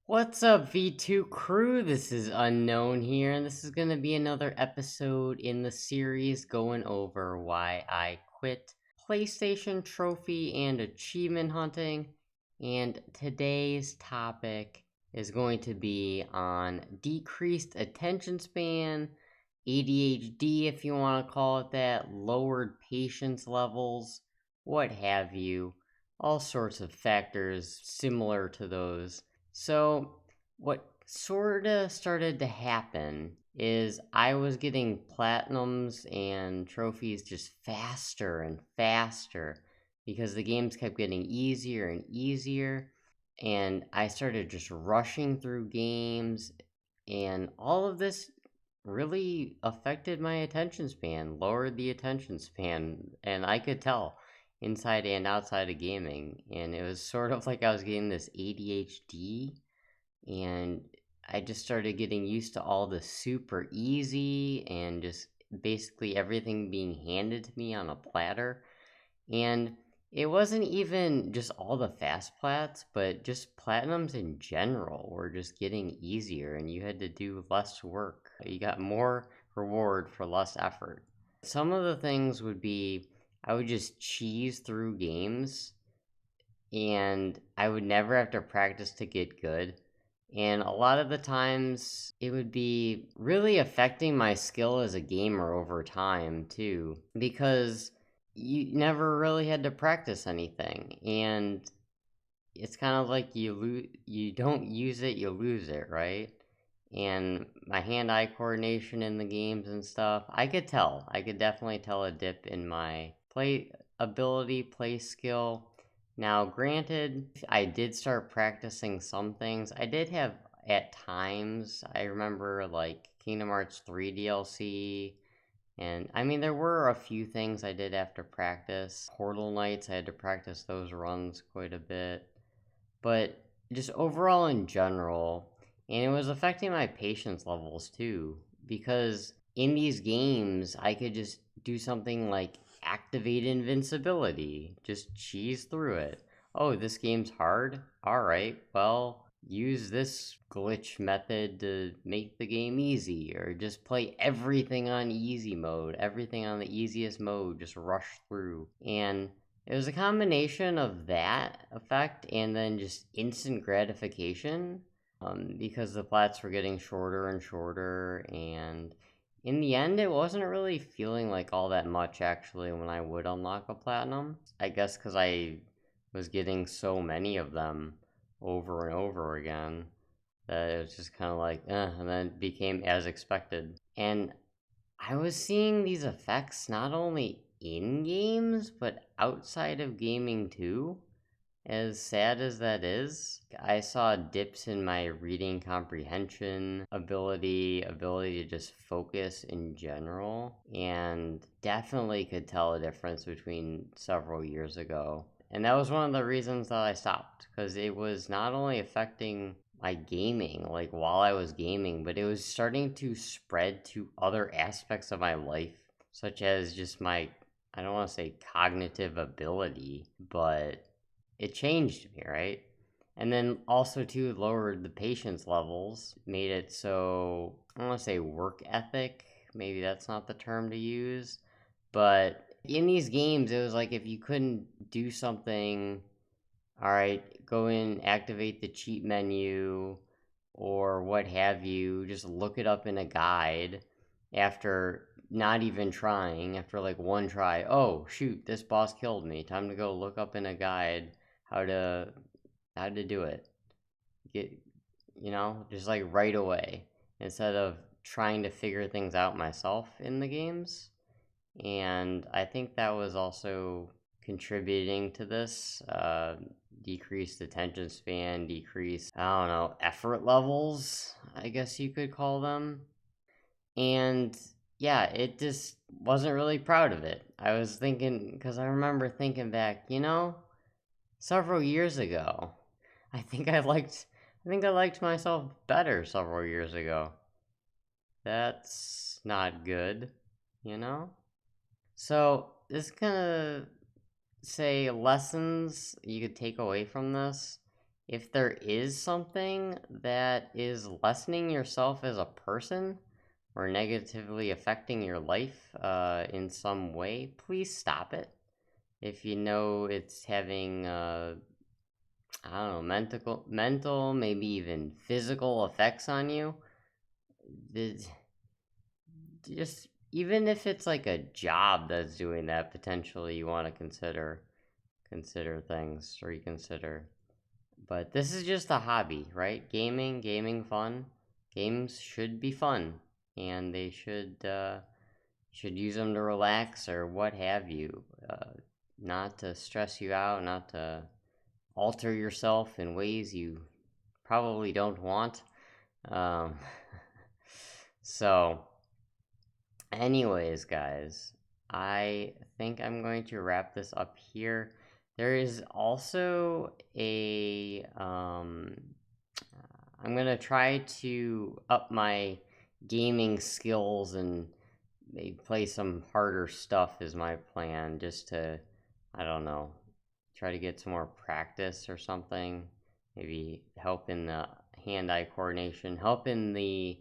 What's up, V2 crew? This is Unknown here, and this is going to be another episode in the series going over why I quit PlayStation trophy and achievement hunting. And today's topic is going to be on decreased attention span, ADHD, if you want to call it that, lowered patience levels, what have you, all sorts of factors similar to those. So, what sort of started to happen is I was getting platinums and trophies just faster and faster because the games kept getting easier and easier. And I started just rushing through games, and all of this really affected my attention span, lowered the attention span, and I could tell inside and outside of gaming. And it was sort of like I was getting this ADHD, and I just started getting used to all the super easy and just basically everything being handed to me on a platter. And it wasn't even just all the fast plats, but just platinums in general were just getting easier and you had to do less work. You got more reward for less effort. Some of the things would be I would just cheese through games and I would never have to practice to get good. And a lot of the times it would be really affecting my skill as a gamer over time too, because you never really had to practice anything. And it's kind of like you don't use it, you lose it, right? And my hand-eye coordination in the games and stuff, I could definitely tell a dip in my play ability, play skill. Now, granted, I did start practicing some things. I did have at times, I remember like Kingdom Hearts 3 DLC, and I mean, there were a few things I did have to practice. Portal Knights, I had to practice those runs quite a bit. But just overall in general, and it was affecting my patience levels too, because in these games, I could just do something like activate invincibility, just cheese through it. Oh, this game's hard? Alright, well, use this glitch method to make the game easy, or just play everything on easy mode, everything on the easiest mode, just rush through. And it was a combination of that effect and then just instant gratification, because the plats were getting shorter and shorter. And in the end, it wasn't really feeling like all that much actually when I would unlock a platinum. I guess because I was getting so many of them over and over again that it was just kind of like, and then it became as expected. And I was seeing these effects not only in games, but outside of gaming too. As sad as that is, I saw dips in my reading comprehension ability to just focus in general, and definitely could tell a difference between several years ago. And that was one of the reasons that I stopped, because it was not only affecting my gaming, like while I was gaming, but it was starting to spread to other aspects of my life, such as just my, I don't want to say cognitive ability, but it changed me, right? And then also too lowered the patience levels, made it so I don't want to say work ethic, maybe that's not the term to use, but in these games it was like if you couldn't do something, all right, go in, activate the cheat menu or what have you, just look it up in a guide after not even trying, after like one try. Oh, shoot, this boss killed me. Time to go look up in a guide how to how to do it. Get, just like right away instead of trying to figure things out myself in the games. And I think that was also contributing to this decreased attention span, decreased, I don't know, effort levels, I guess you could call them. And yeah, it just wasn't really proud of it. I was thinking, because I remember thinking back, several years ago, I think I liked, I liked myself better several years ago. That's not good, you know? So, this is gonna say lessons you could take away from this. if there is something that is lessening yourself as a person or negatively affecting your life in some way, please stop it. If you know it's having, I don't know, mental, maybe even physical effects on you, just even if it's like a job that's doing that, potentially you want to consider things, reconsider. But this is just a hobby, right? Gaming fun. Games should be fun, and they should use them to relax or what have you, not to stress you out, not to alter yourself in ways you probably don't want. Um, so, anyways, guys, I think I'm going to wrap this up here. There is also I'm gonna try to up my gaming skills and maybe play some harder stuff is my plan, just to, I don't know, try to get some more practice or something. Maybe help in the hand-eye coordination, help in the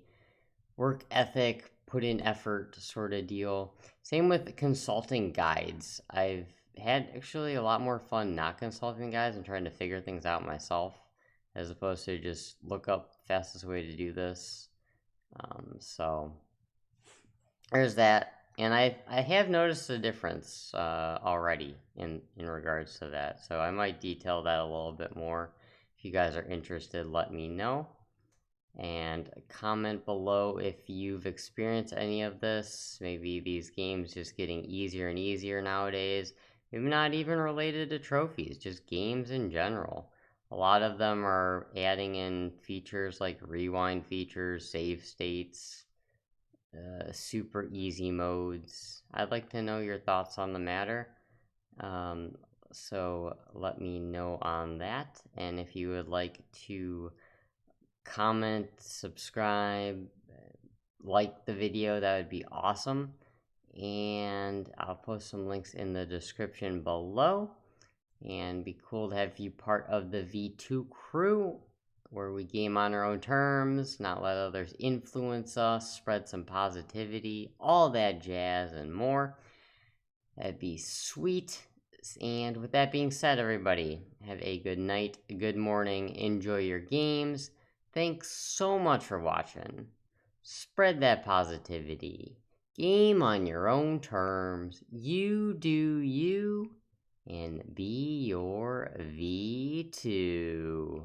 work ethic, put in effort sort of deal. Same with consulting guides. I've had actually a lot more fun not consulting guides and trying to figure things out myself as opposed to just look up fastest way to do this. So there's that. And I have noticed a difference already in regards to that. So I might detail that a little bit more. If you guys are interested, let me know. And comment below if you've experienced any of this. Maybe these games just getting easier and easier nowadays. Maybe not even related to trophies, just games in general. A lot of them are adding in features like rewind features, save states, super easy modes. I'd like to know your thoughts on the matter. Um, so let me know on that. And if you would like to comment, subscribe, like the video, that would be awesome. And I'll post some links in the description below. And be cool to have you part of the V2 crew, where we game on our own terms, not let others influence us, spread some positivity, all that jazz and more. That'd be sweet. And with that being said, everybody, have a good night, a good morning, enjoy your games. Thanks so much for watching. Spread that positivity. Game on your own terms. You do you, and be your V2.